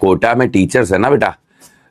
कोटा में टीचर्स है ना बेटा,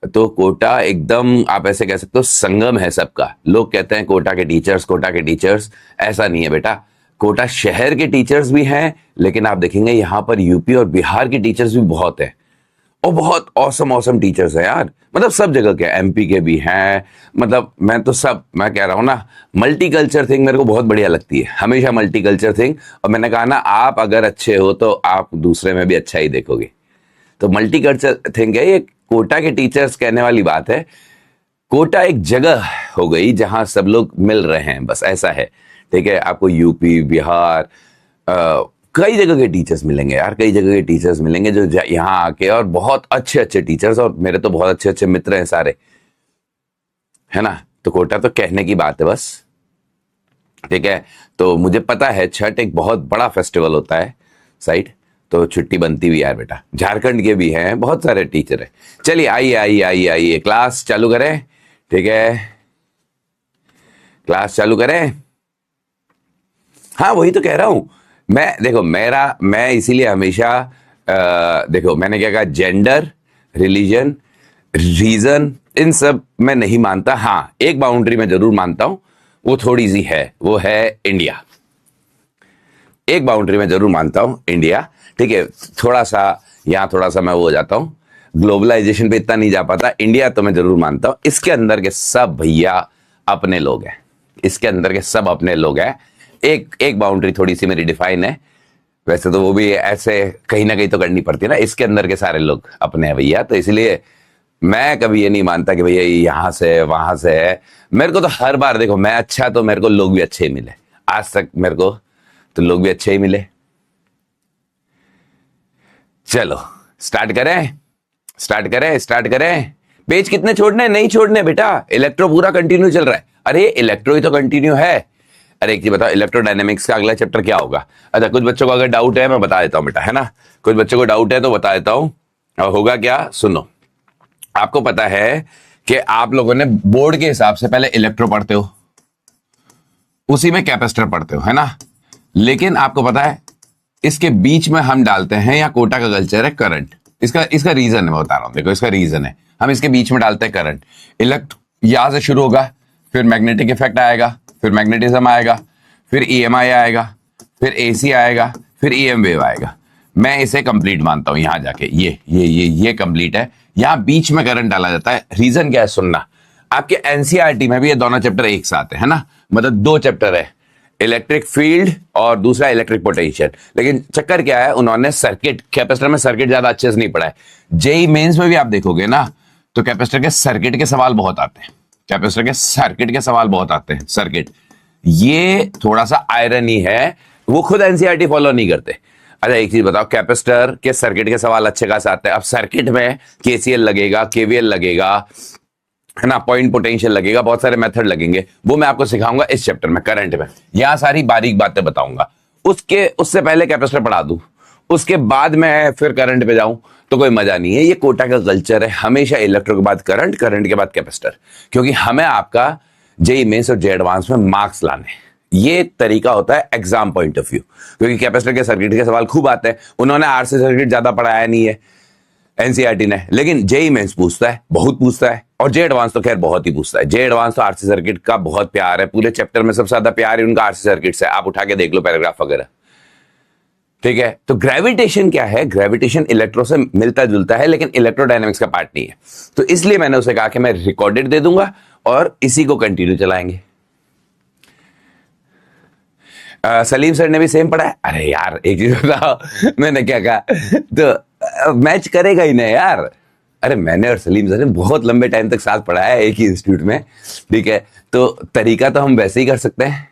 तो कोटा एकदम आप ऐसे कह सकते हो संगम है सबका। लोग कहते हैं कोटा के टीचर्स, कोटा के टीचर्स, ऐसा नहीं है बेटा। कोटा शहर के टीचर्स भी हैं, लेकिन आप देखेंगे यहाँ पर यूपी और बिहार के टीचर्स भी बहुत हैं, और बहुत औसम औसम टीचर्स हैं यार। मतलब सब जगह के, एमपी के भी हैं। मतलब मैं कह रहा हूँ ना, मल्टी कल्चर थिंग मेरे को बहुत बढ़िया लगती है, हमेशा मल्टी कल्चर थिंग। और मैंने कहा ना, आप अगर अच्छे हो तो आप दूसरे में भी अच्छा ही देखोगे। तो मल्टी कल्चर थिंग है ये। कोटा के टीचर्स कहने वाली बात है, कोटा एक जगह हो गई जहां सब लोग मिल रहे हैं, बस ऐसा है। ठीक है, आपको यूपी, बिहार, कई जगह के टीचर्स मिलेंगे यार, कई जगह के टीचर्स मिलेंगे जो यहाँ आके, और बहुत अच्छे अच्छे टीचर्स, और मेरे तो बहुत अच्छे अच्छे मित्र हैं सारे, है ना। तो कोटा तो कहने की बात है बस। ठीक है, तो मुझे पता है छठ एक बहुत बड़ा फेस्टिवल होता है साइड, तो छुट्टी बनती भी है बेटा। झारखंड के भी हैं, बहुत सारे टीचर हैं। चलिए आइए आइए आइए आइए, क्लास चालू करें। ठीक है, क्लास चालू करें। हाँ वही तो कह रहा हूं मैं। देखो मैं इसीलिए हमेशा देखो मैंने क्या कहा, जेंडर, रिलीजन, रीजन, इन सब मैं नहीं मानता। हाँ एक बाउंड्री में जरूर मानता हूं, वो थोड़ी सी है, वो है इंडिया। एक बाउंड्री में जरूर मानता हूं, इंडिया। ठीक है, थोड़ा सा मैं वो हो जाता हूं, ग्लोबलाइजेशन पे इतना नहीं जा पाता। इंडिया तो मैं जरूर मानता हूं, इसके अंदर के सब भैया अपने लोग हैं, इसके अंदर के सब अपने लोग हैं। एक बाउंड्री थोड़ी सी मेरी डिफाइन है, वैसे तो वो भी ऐसे कहीं ना कहीं तो करनी पड़ती है ना। इसके अंदर के सारे लोग अपने हैं भैया, तो इसलिए मैं कभी ये नहीं मानता कि भैया यहां से वहां से है। मेरे को तो हर बार देखो, मैं अच्छा तो मेरे को लोग भी अच्छे ही मिले, आज तक मेरे को तो लोग भी अच्छे ही मिले। चलो स्टार्ट करें। पेज कितने छोड़ने, नहीं छोड़ने बेटा, इलेक्ट्रो पूरा कंटिन्यू चल रहा है। अरे इलेक्ट्रो ही तो कंटिन्यू है। अरे एक चीज बताओ, इलेक्ट्रोडायनेमिक्स का अगला चैप्टर क्या होगा? अच्छा कुछ बच्चों को अगर डाउट है मैं बता देता हूं बेटा, है ना। कुछ बच्चों को डाउट है तो बता देता हूं। और होगा क्या, सुनो। आपको पता है कि आप लोगों ने बोर्ड के हिसाब से पहले इलेक्ट्रो पढ़ते हो, उसी में कैपेसिटर पढ़ते हो, है ना। लेकिन आपको पता है इसके बीच में हम डालते हैं, या कोटा का कल्चर है करंट। इसका रीजन है, मैं बता रहा हूं। देखो इसका रीजन है, हम इसके बीच में डालते हैं करंट। यहां से शुरू होगा, फिर मैग्नेटिक इफेक्ट आएगा, फिर मैग्नेटिज्म आएगा, फिर ईएमआई आएगा, फिर एसी आएगा, फिर ईएम वेव आएगा। मैं इसे कंप्लीट मानता हूं। यहां जाके ये कंप्लीट है, यहां बीच में करंट डाला जाता है। रीजन क्या है सुनना, आपके एनसीईआरटी में भी ये दोनों चैप्टर एक साथ है ना। मतलब दो चैप्टर है, इलेक्ट्रिक फील्ड और दूसरा इलेक्ट्रिक पोटेंशियल। लेकिन चक्कर क्या है, उन्होंने सर्किट, कैपेसिटर में सर्किट ज्यादा अच्छे से नहीं पढ़ा है। जेई मेंस में भी आप देखोगे ना, तो कैपेसिटर के सर्किट के सवाल बहुत आते हैं, कैपेसिटर के सर्किट के सवाल बहुत आते हैं। सर्किट, ये थोड़ा सा आयरन ही है, वो खुद एनसीईआरटी फॉलो नहीं करते। अच्छा एक चीज बताओ, कैपेसिटर के सर्किट के सवाल अच्छे खास आते हैं। अब सर्किट में केसीएल लगेगा, केवीएल लगेगा, है ना, पॉइंट पोटेंशियल लगेगा, बहुत सारे मेथड लगेंगे, वो मैं आपको सिखाऊंगा इस चैप्टर में, करंट में। यहां सारी बारीक बातें बताऊंगा। उससे पहले कैपेसिटर पढ़ा दूं, उसके बाद मैं फिर करंट पे जाऊं तो कोई मजा नहीं है। ये कोटा का कल्चर है, हमेशा इलेक्ट्रो के बाद करंट, करंट के बाद कैपेसिटर, क्योंकि हमें आपका जेईई मेंस और जे एडवांस में मार्क्स लाने, ये तरीका होता है एग्जाम पॉइंट ऑफ व्यू। क्योंकि कैपेसिटर के सर्किट के सवाल खूब आते हैं, उन्होंने आरसी सर्किट ज्यादा पढ़ाया नहीं है एनसीईआरटी ने, लेकिन जेईई मेंस पूछता है, बहुत पूछता है, और जे एडवांस तो खैर बहुत ही पूछता है। जे एडवांस तो आरसी सर्किट का बहुत प्यार है, पूरे चैप्टर में सबसे ज्यादा प्यार है उनका आरसी सर्किट से। आप उठा के देख लो पैराग्राफ वगैरह। ठीक है, तो ग्रेविटेशन क्या है, ग्रेविटेशन इलेक्ट्रो से मिलता जुलता है, लेकिन इलेक्ट्रोडायनेमिक्स का पार्ट नहीं है। तो इसलिए मैंने उसे कहा कि मैं रिकॉर्डेड दे दूंगा और इसी को कंटिन्यू चलाएंगे। सलीम सर ने भी सेम पढ़ा है। अरे यार एक चीज बताओ, मैंने क्या कहा, तो मैच करेगा ही ना यार। अरे मैंने और सलीम सर ने बहुत लंबे टाइम तक साथ पढ़ा है एक ही इंस्टीट्यूट में। ठीक है, तो तरीका तो हम वैसे ही कर सकते हैं।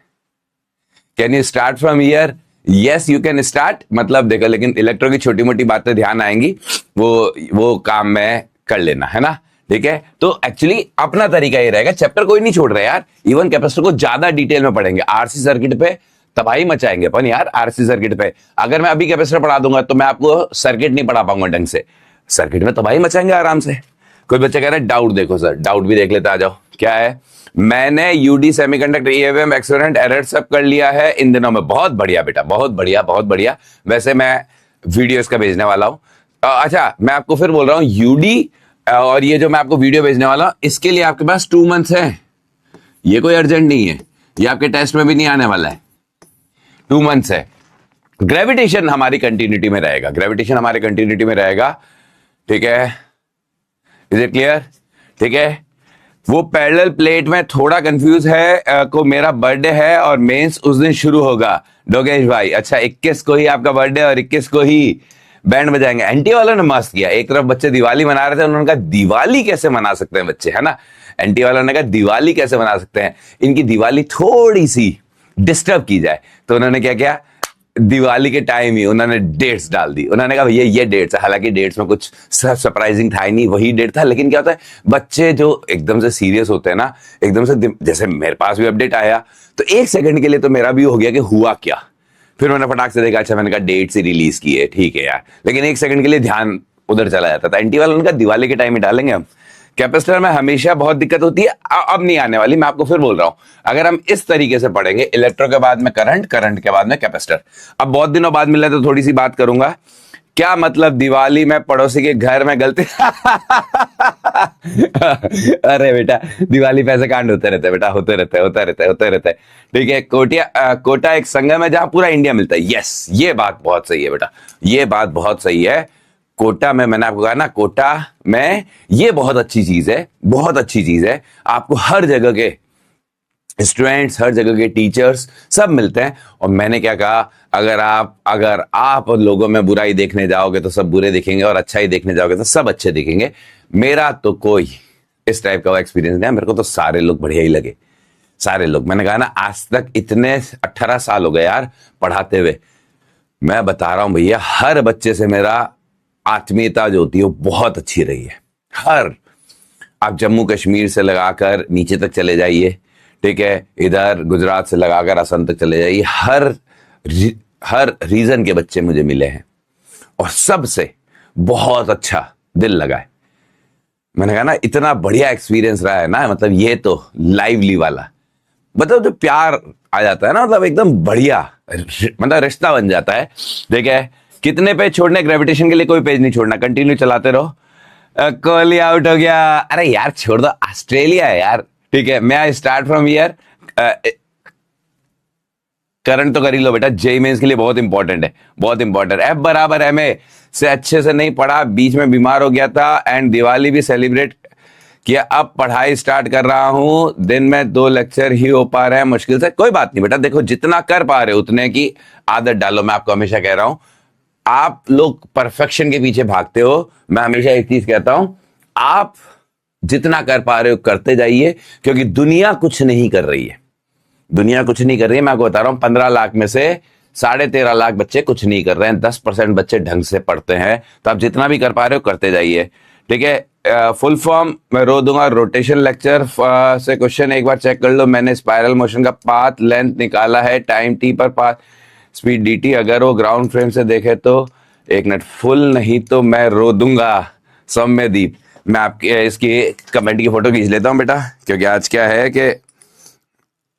Can you start from here? Yes you can start. मतलब देखो, लेकिन इलेक्ट्रो की छोटी मोटी बातें ध्यान आएंगी, वो काम में कर लेना, है ना। ठीक है, तो एक्चुअली अपना तरीका ये रहेगा, चैप्टर कोई नहीं छोड़ रहा यार। इवन कैपेसिटर को ज्यादा डिटेल में पढ़ेंगे, आरसी सर्किट पे तबाही मचाएंगे अपन यार। आरसी सर्किट पे अगर मैं अभी कैपेसिटर पढ़ा दूंगा तो मैं आपको सर्किट नहीं पढ़ा पाऊंगा ढंग से, सर्किट में तबाही मचाएंगे आराम से। कोई बच्चे कह रहे हैं डाउट देखो सर, डाउट भी देख लेते, आ जाओ। क्या है, मैंने UD semiconductor EMM experiment error सब कर लिया है इन दिनों में। बहुत बढ़िया बेटा, बहुत बढ़िया बहुत बढ़िया। वैसे मैं वीडियो इसका भेजने वाला हूं, अच्छा मैं आपको फिर बोल रहा हूँ यूडी और ये जो मैं आपको वीडियो भेजने वाला हूं इसके लिए आपके पास 2 मंथ्स है, ये कोई अर्जेंट नहीं है, ये आपके टेस्ट में भी नहीं आने वाला है, 2 मंथ्स है। ग्रेविटेशन हमारी कंटिन्यूटी में रहेगा, ग्रेविटेशन हमारे कंटिन्यूटी में रहेगा, ठीक है, इज इट क्लियर? ठीक है, वो पैरेलल प्लेट में थोड़ा कंफ्यूज है को मेरा बर्थडे है और मेंस उस दिन शुरू होगा डोगेश भाई। अच्छा 21 को ही आपका बर्थडे और 21 को ही बैंड बजाएंगे। एनटी वालों ने मस्त किया, एक तरफ बच्चे दिवाली मना रहे थे, उन्होंने कहा दिवाली कैसे मना सकते हैं बच्चे, है ना, एनटी वालों ने कहा दिवाली कैसे मना सकते हैं, इनकी दिवाली थोड़ी सी डिस्टर्ब की जाए, तो उन्होंने क्या किया, दिवाली के टाइम ही उन्होंने डेट्स डाल दी। उन्होंने कहा भैया ये डेट्स है, हालांकि डेट्स में कुछ सरप्राइजिंग था ही नहीं, वही डेट था, लेकिन क्या होता है बच्चे जो एकदम से सीरियस होते हैं ना, एकदम से, जैसे मेरे पास भी अपडेट आया तो 1 सेकंड के लिए तो मेरा भी हो गया कि हुआ क्या, फिर मैंने फटाक से देखा, अच्छा मैंने कहा डेट से रिलीज की है, ठीक है यार, लेकिन 1 सेकंड के लिए ध्यान उधर चला जाता था। एंटी वाला उनका दिवाली के टाइम ही डालेंगे हम। कैपेसिटर में हमेशा बहुत दिक्कत होती है, अब नहीं आने वाली, मैं आपको फिर बोल रहा हूं, अगर हम इस तरीके से पढ़ेंगे, इलेक्ट्रो के बाद में करंट, करंट के बाद में कैपेसिटर। अब बहुत दिनों बाद मिल रहा है तो थोड़ी सी बात करूंगा, क्या मतलब दिवाली में पड़ोसी के घर में गलती अरे बेटा दिवाली पे ऐसे कांड होते रहते बेटा, होते रहते। ठीक है, कोटा एक संगम है जहां पूरा इंडिया मिलता है। यस, ये बात बहुत सही है बेटा, ये बात बहुत सही है। कोटा में, मैंने आपको कहा ना, कोटा में ये बहुत अच्छी चीज है, बहुत अच्छी चीज है, आपको हर जगह के स्टूडेंट्स, हर जगह के टीचर्स सब मिलते हैं। और मैंने क्या कहा, अगर आप लोगों में बुराई देखने जाओगे तो सब बुरे दिखेंगे, और अच्छाई देखने जाओगे तो सब अच्छे दिखेंगे। मेरा तो कोई इस टाइप का एक्सपीरियंस नहीं है, मेरे को तो सारे लोग बढ़िया ही लगे, सारे लोग। मैंने कहा ना, आज तक इतने 18 साल हो गए यार पढ़ाते हुए, मैं बता रहा हूं भैया, हर बच्चे से मेरा आत्मीयता जो होती है वो बहुत अच्छी रही है। आप जम्मू कश्मीर से लगाकर नीचे तक चले जाइए, ठीक है, इधर गुजरात से लगाकर असम तक चले जाइए, हर रीजन के बच्चे मुझे मिले हैं और सबसे बहुत अच्छा दिल लगा है। मैंने कहा ना, इतना बढ़िया एक्सपीरियंस रहा है ना, मतलब ये तो लाइवली वाला, मतलब जो प्यार आ जाता है ना, मतलब एकदम बढ़िया, मतलब रिश्ता बन जाता है। ठीक है, कितने पेज छोड़ने ग्रेविटेशन के लिए? कोई पेज नहीं छोड़ना, कंटिन्यू चलाते रहो। कोहली आउट हो गया, अरे यार छोड़ दो, ऑस्ट्रेलिया है यार। ठीक है, मैं I start from here, current तो कर ही लो बेटा, जेईई मेंस के लिए बहुत इंपॉर्टेंट है, बहुत इंपॉर्टेंट। एफ बराबर एमए से अच्छे से नहीं पढ़ा, बीच में बीमार हो गया था, एंड दिवाली भी सेलिब्रेट किया, अब पढ़ाई स्टार्ट कर रहा हूं, दिन में 2 लेक्चर ही हो पा रहे हैं मुश्किल से। कोई बात नहीं बेटा, देखो जितना कर पा रहे हो उतने की आदत डालो। मैं आपको हमेशा कह रहा हूं, आप लोग परफेक्शन के पीछे भागते हो, मैं हमेशा एक चीज कहता हूं, आप जितना कर पा रहे हो करते जाइए, क्योंकि दुनिया कुछ नहीं कर रही है, दुनिया कुछ नहीं कर रही है। मैं आपको बता रहा हूं, 15 लाख में से 13.5 लाख बच्चे कुछ नहीं कर रहे हैं, 10% बच्चे ढंग से पढ़ते हैं। तो आप जितना भी कर पा रहे हो करते जाइए, ठीक है। फुल फॉर्म मैं रो दूंगा, रोटेशन लेक्चर से क्वेश्चन एक बार चेक कर लो। मैंने स्पाइरल मोशन का पाथ लेंथ निकाला है, टाइम टी पर पाथ स्पीड dt, अगर वो ग्राउंड फ्रेम से देखे तो 1 मिनट फुल, नहीं तो मैं रो दूंगा। सौम्यदीप, मैं आपकी इसकी कमेंट की फोटो खींच लेता हूं बेटा, क्योंकि आज क्या है कि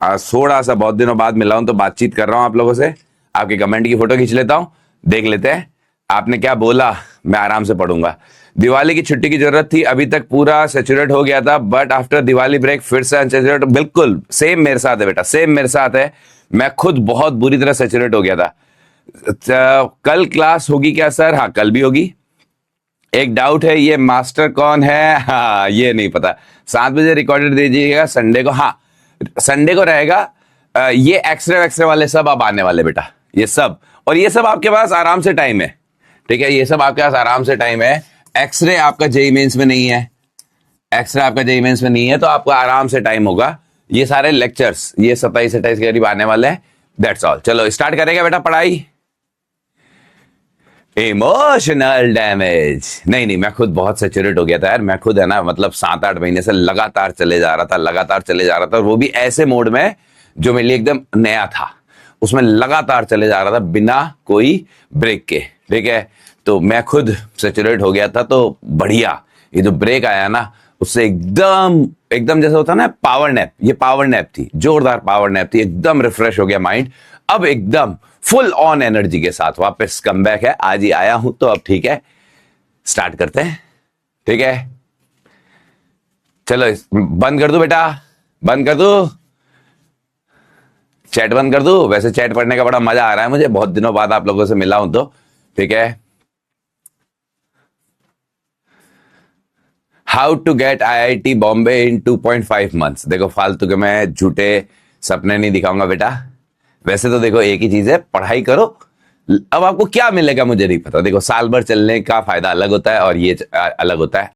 आज थोड़ा सा बहुत दिनों बाद मिला हूं तो बातचीत कर रहा हूं आप लोगों से। आपकी कमेंट की फोटो खींच लेता हूं, देख लेते हैं आपने क्या बोला, मैं आराम से पढ़ूंगा। दिवाली की छुट्टी की जरूरत थी, अभी तक पूरा सेचुरेट हो गया था, बट आफ्टर दिवाली ब्रेक फिर से अनसेचुरेट। बिल्कुल सेम मेरे साथ है बेटा, सेम मेरे साथ है, मैं खुद बहुत बुरी तरह सेचुरेट हो गया था। कल क्लास होगी क्या सर? हाँ कल भी होगी। एक डाउट है, ये मास्टर कौन है? हाँ ये नहीं पता। 7 बजे रिकॉर्डेड दीजिएगा संडे को। हाँ संडे को रहेगा। ये एक्सरे वाले सब अब आने वाले बेटा, ये सब, और ये सब आपके पास आराम से टाइम है, ठीक है, ये सब आपके पास आराम से टाइम है। एक्सरे आपका जेईई मेंस में नहीं है, एक्सरे आपका जेईई मेंस में नहीं है, तो आपको आराम से टाइम होगा। ये सारे लेक्चर्स ये 27-28 के करीब आने वाले हैं। That's all. चलो स्टार्ट करेंगे बेटा पढ़ाई। इमोशनल डैमेज, नहीं मैं खुद बहुत सेचुरेट हो गया था यार। मैं खुद है ना, मतलब 7-8 महीने से लगातार चले जा रहा था, और वो भी ऐसे मोड में जो मेरे लिए एकदम नया था, उसमें लगातार चले जा रहा था बिना कोई ब्रेक के, ठीक है। तो मैं खुद सेचुरेट हो गया था, तो बढ़िया ये जो ब्रेक आया ना, उससे एकदम जैसा होता ना पावर नैप, ये पावर नैप थी, जोरदार पावर नैप थी, एकदम रिफ्रेश हो गया माइंड। अब एकदम फुल ऑन एनर्जी के साथ वापस कमबैक है, आज ही आया हूं तो अब ठीक है। स्टार्ट करते हैं, ठीक है। चलो बंद कर दो बेटा, बंद कर दो, चैट बंद कर दो। वैसे चैट पढ़ने का बड़ा मजा आ रहा है मुझे, बहुत दिनों बाद आप लोगों से मिला हूं तो, ठीक है। How to get IIT Bombay in 2.5 months। देखो फालतू के मैं झूठे सपने नहीं दिखाऊंगा बेटा। वैसे तो देखो एक ही चीज है, पढ़ाई करो। अब आपको क्या मिलेगा मुझे नहीं पता। देखो साल भर चलने का फायदा अलग होता है और ये अलग होता है।